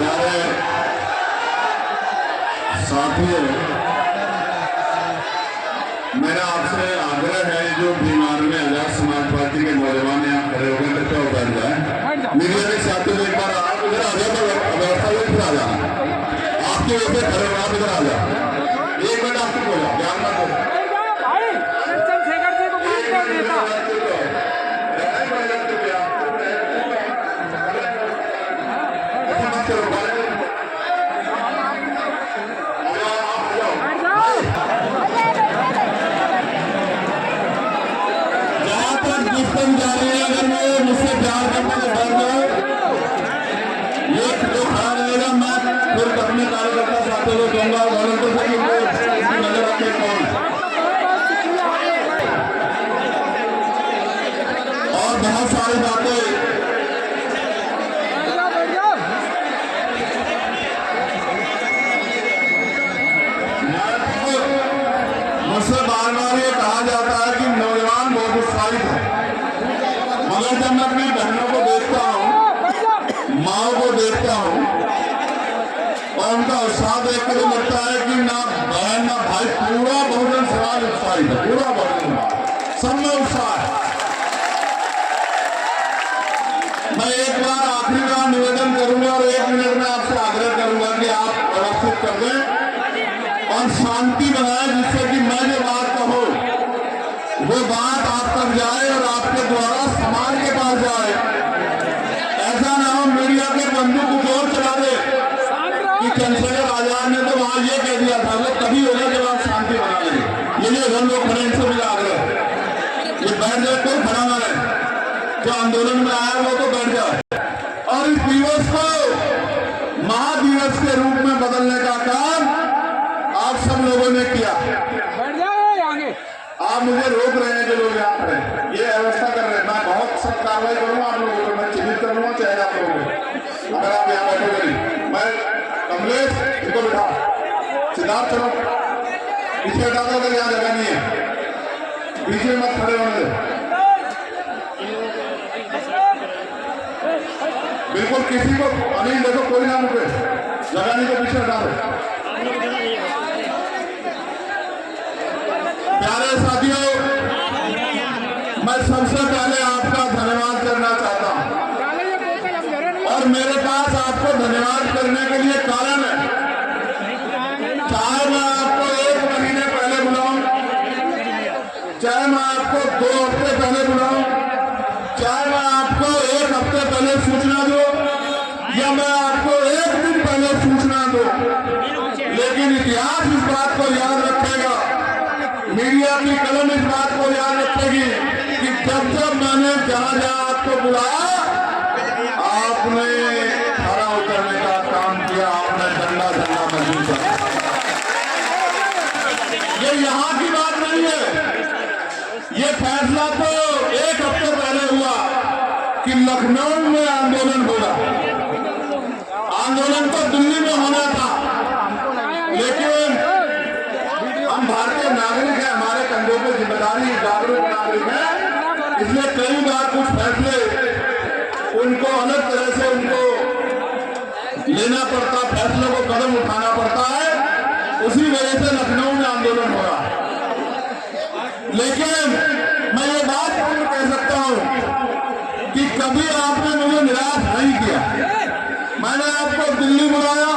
प्यारे साथियों, मेरा आपसे आग्रह है जो बीमार में आजाद समाज पार्टी के नौजवान यहाँ खड़े हो गए कृपया उतर जाए। मीडिया के साथियों एक बार आप इधर आ जाए तो व्यवस्था में फिर आ जाना, आपके वजह खड़े हो आप इधर आ जाओ। एक मिनट आपको बोला ध्यान मत दो जारी है। अगर मैं मुझसे प्यार करने से डर जाए ये जो खड़ा रहेगा मैं फिर अपने कार्यकर्ता साथियों को दूंगा वॉलंटियर से नजर रखे कौन और बहुत सारी बातें मुझसे बार बार ये कहा जाता है कि नौजवान बहुत उत्साहित है, मगर जब मैं अपनी बहनों को देखता हूँ, माओ को देखता हूँ और उनका उत्साह देख कर लगता है कि ना बहन ना भाई पूरा बहुजन समाज उत्साहित है, पूरा बहुजन सब में उत्साह है। मैं एक बार आखिरी बार निवेदन करूंगा और 1 मिनट में आपसे आग्रह करूंगा कि आप व्यवस्थित कर दें और शांति बनाए, जिससे कि मैं जो बात कहूँ वो बात आप तक जाए और आपके द्वारा समाज के पास जाए। ऐसा ना हो मीडिया के बंदूक को जोर चला दे कि चंद्रशेखर आजाद ने तो वहां ये कह दिया था, वो तभी होगा जब आप शांति बना लेंगे। ये जो हम लोग खड़े इनसे मिला आग्रह ये बैठ जाए, कोई खड़ा ना रहे, जो आंदोलन में आया वो तो बैठ जाए और इस दिवस को महादिवस के रूप में बदलने का काम आप सब लोगों ने किया। आप मुझे रोक रहे हैं जो लोग यहाँ खड़े ये व्यवस्था कर रहे हैं, मैं बहुत सख्त कार्रवाई करूंगा आप लोगों को, मैं चिन्हित करूंगा चाहे आप लोगों को अगर आप यहाँ बैठोगे नहीं। मैं कमलेश इनको बिठा सिद्धार्थ चलो इसे हटा दो, अगर यहाँ जगह नहीं है बीच में मत खड़े होने दो, बिल्कुल किसी को अनिल देखो कोई ना रुके, जगह नहीं तो पीछे हटा दो। प्यारे साथियों, मैं सबसे पहले आपका धन्यवाद करना चाहता हूं और मेरे पास आपको धन्यवाद करने के लिए कारण है। चाहे मैं आपको 1 महीने पहले बुलाऊं, चाहे मैं आपको 2 हफ्ते पहले बुलाऊं, चाहे मैं आपको 1 हफ्ते पहले सूचना दूं या मैं आपको 1 दिन पहले सूचना दूं, लेकिन इतिहास इस बात को याद रखेगा, मीडिया की कलम इस बात को याद रखेगी कि जब जब मैंने जहां जहां आपको बुलाया आपने खड़ा उतरने का काम किया, आपने डंडा झंडा मजबूत किया। ये यहाँ की बात नहीं है, ये फैसला तो 1 हफ्ते पहले हुआ कि लखनऊ में आंदोलन होगा। आंदोलन तो दिल्ली में होना था, लेकिन हम भारतीय नागरिक हैं, हमारे कंधों पर जिम्मेदारी, जागरूक नागरिक हैं, इसलिए कई बार कुछ फैसले उनको अलग तरह से उनको लेना पड़ता, फैसलों को कदम उठाना पड़ता है, उसी वजह से लखनऊ में आंदोलन हो रहा है। लेकिन मैं ये बात कह सकता हूं कि कभी आपने मुझे निराश नहीं किया। मैंने आपको दिल्ली बुलाया,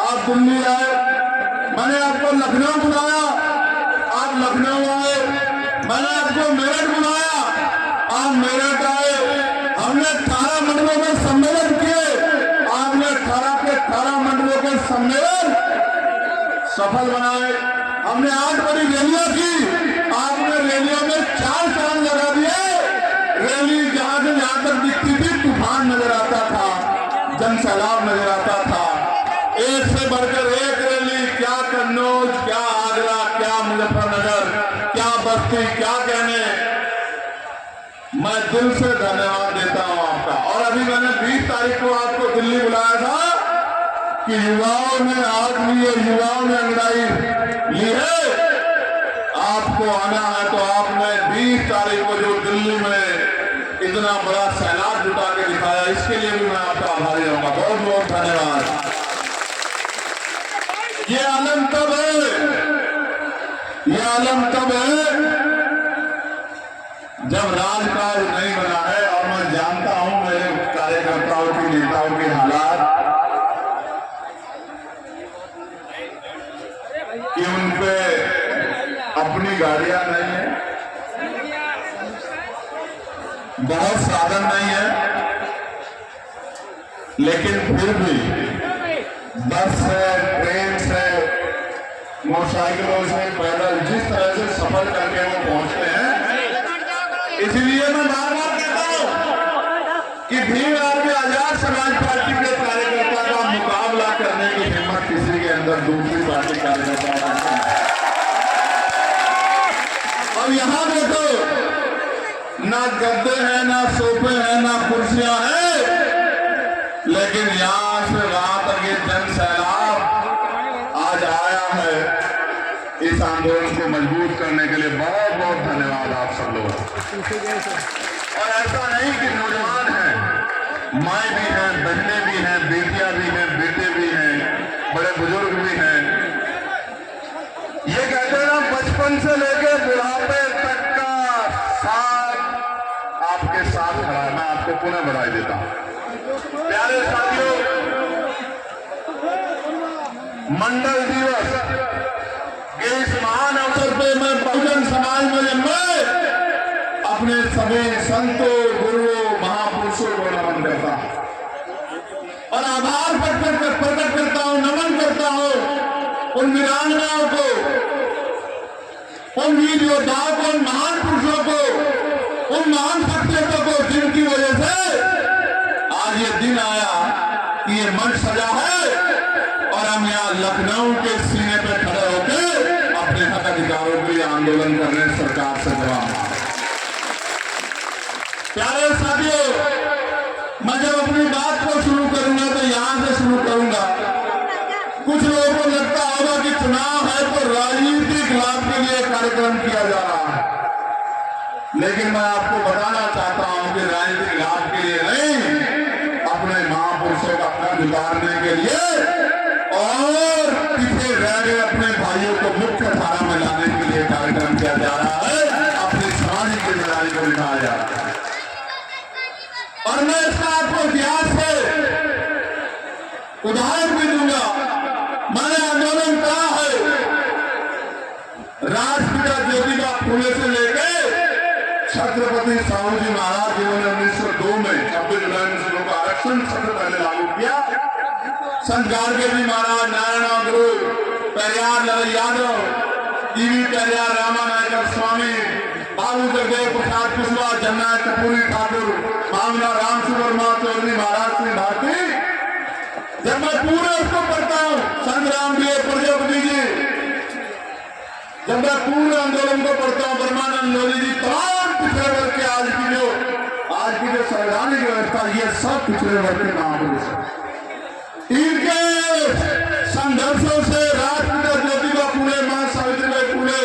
आप दिल्ली आए, मैंने आपको लखनऊ बुलाया, आप लखनऊ आए, मैंने आपको मेरठ बुलाया, आप मेरठ आए, हमने 18 मंडलों में सम्मेलन किए, आपने 18 के 18 मंडलों के सम्मेलन सफल बनाए, हमने 8 बड़ी रैलियां की, आपने रैलियों में 4 चांद लगा दिए। रैली जहां से जहां तक दिखती थी तूफान नजर आता था, जन सैलाब नजर आता था, एक से बढ़कर एक रैली, क्या कन्नौज, क्या आगरा, क्या मुजफ्फरनगर, क्या बस्ती, क्या कहने। मैं दिल से धन्यवाद देता हूं आपका। और अभी मैंने 20 तारीख को आपको दिल्ली बुलाया था कि युवाओं ने आग ली है, युवाओं ने अंगड़ाई ली है, आपको आना है तो आपने 20 तारीख को जो दिल्ली में इतना बड़ा सैलाब जुटा के दिखाया, इसके लिए भी मैं आपका आभारी रहूंगा। बहुत बहुत धन्यवाद। ये आलम तब है, ये आलम तब है जब राजकाज नहीं बना है। और मैं जानता हूं मेरे कार्यकर्ताओं की, नेताओं के हालात, कि उन पे अपनी गाड़ियां नहीं है, बहुत साधन नहीं है, लेकिन फिर भी बस से, ट्रेन से, मोटरसाइकिलों से, पैदल जिस तरह से सफर करके वो पहुंचते हैं। इसलिए मैं बार बार कहता हूं कि भीड़ आर्मी आजाद समाज पार्टी के कार्यकर्ता का मुकाबला करने की हिम्मत किसी के अंदर दूसरी पार्टी कार्यकर्ता का नहीं है। अब यहां देखो, ना गद्दे हैं, ना सोफे हैं, ना कुर्सियां हैं, लेकिन यहां से वहां तक ये जन सैलाब आज आया है इस आंदोलन को मजबूत करने के लिए। बहुत बहुत धन्यवाद आप सब लोग। और ऐसा नहीं कि नौजवान हैं, माए भी हैं, बहनें भी हैं, बेटियां भी हैं, बेटे भी हैं, बड़े बुजुर्ग भी हैं। ये कहते हैं ना, बचपन से लेकर बुढ़ापे तक का साथ आपके साथ खड़ा है। मैं आपको पुनः बधाई देता हूं। प्यारे साथियों, मंडल दिवस के इस महान अवसर पे मैं बहुजन समाज में मैं अपने सभी संतों, गुरुओं, महापुरुषों को नमन करता हूं और आभार प्रकट करता हूं, नमन करता हूं उन वीरांगनाओं को, उन वीर योद्धाओं को, उन महान पुरुषों को, उन महान शख्सियतों को जिनकी वजह से आज ये दिन आया कि ये मंच सजा है और हम यहाँ लखनऊ के सीने पे खड़े होकर अपने हक अधिकारों के लिए आंदोलन कर रहे हैं सरकार से जवाब। प्यारे साथियों, मैं जब अपनी बात को शुरू करूंगा तो यहां से शुरू करूंगा। कुछ लोगों को लगता होगा कि चुनाव है तो राजनीतिक लाभ के लिए कार्यक्रम किया जा रहा है, लेकिन मैं आपको बताना चाहता हूं कि राजनीतिक लाभ के लिए नहीं, अपने महापुरुषों का कद उतारने के लिए और पीछे रह गए अपने भाइयों को मुख्य धारा में लाने के लिए कार्यक्रम किया जा रहा है, अपनी सामाजिक जिम्मेदारी को निभाया जा रहा है। और मैं इसका आपको इतिहास से उदाहरण भी दूंगा। मैंने आंदोलन कहा है राष्ट्रपिता ज्योतिबा फूले से लेकर छत्रपति साहू जी महाराज, जिन्होंने 1902 में 26 जुलाई 1902 का आरक्षण सबसे पहले लागू किया। संत गाडगे महाराज, नारायण गुरु, पेरियार लाल यादव, ईवी पेरियार रामानायकर स्वामी, बाबू जगदेव प्रसाद कुशवाहा, जन्ना कपूरी ठाकुर, मामला रामसुवर्मा चौधरी, महाराज सिंह भारती। जब मैं पूरे उसको पढ़ता हूँ, संग्राम जी, प्रजापति जी, जब मैं पूरे आंदोलन को पढ़ता हूँ, ब्रह्मानंद लोधी जी, तमाम पिछड़े वर्ग के आज की जो संवैधानिक व्यवस्था, ये सब पिछड़े वर्ग के महापुरुष, इनके संघर्षों से राष्ट्रपिता ज्योतिबा फूले, मां सावित्रीबाई फूले,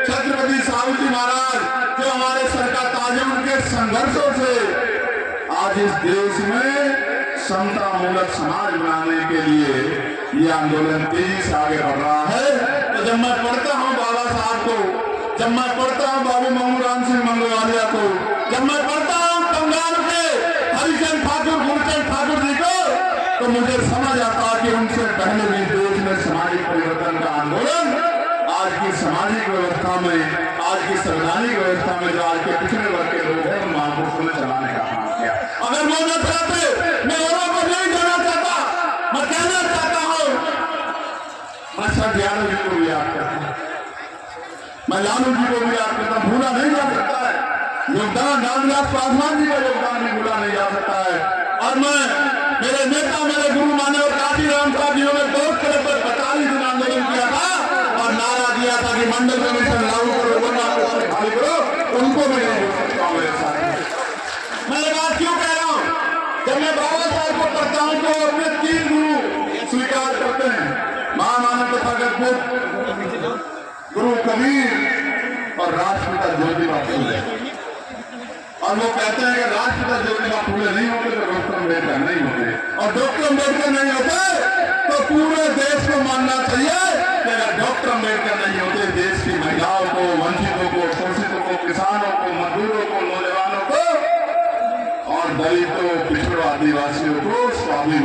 छत्रपति साहू जी महाराज जो हमारे सरकार ताजे, उनके संघर्षों से आज इस देश में समता मूलक समाज बनाने के लिए ये आंदोलन तेजी से आगे बढ़ रहा है। तो जब मैं पढ़ता हूँ बाबा साहब को, जब मैं पढ़ता हूँ बाबू मंगूराम सिंह मंगलवालिया को, जब मैं पढ़ता हूँ बंगाल के हरिचंद ठाकुर, गुरचंद ठाकुर जी को, तो मुझे समझ आता कि उनसे पहले भी देश में सामाजिक परिवर्तन का आंदोलन आज की सामाजिक व्यवस्था में, आज की संवैधानिक व्यवस्था में जो आज के पिछड़े वर्ग के लोग हैं, उन महापुरुषों ने चलाने का काम किया। अगर वो न चाहते, मैं औरों को नहीं कहना चाहता, मैं कहना चाहता हूँ, मैं सर यादव जी को भी याद करता हूँ, मैं लालू जी को भी याद करता हूँ, भूला नहीं जा सकता है योगदान, रामविलास पासवान जी का योगदान भी भूला नहीं जा सकता है। और मैं मेरे नेता, मेरे गुरु माने और काशीराम साहब जी ने बहुत तरह पर 45 दिन आंदोलन किया था और नारा दिया था कि मंडल कमीशन लागू करो, वरना खाली करो, उनको भी नहीं हो सकता मेरे साथ। मैं ये बात क्यों कह रहा हूँ? जब मैं बाबा साहब को पढ़ता हूँ तो अपने 3 गुरु स्वीकार करते हैं, महामानव तथागत बुद्ध, गुरु कबीर और राष्ट्रपिता ज्योतिबा फूले। और वो कहते हैं कि राष्ट्रपिता ज्योतिबा फूले नहीं होते तो डॉक्टर अम्बेडकर नहीं होते, और डॉक्टर अम्बेडकर नहीं होते तो पूरे देश को मानना चाहिए कि अगर डॉक्टर अम्बेडकर नहीं होते देश की महिलाओं को, वंचितों को, शोषितों को, किसानों को, मजदूरों को, नौजवानों को और दलितों, पिछड़ों, आदिवासियों को स्वाभिमान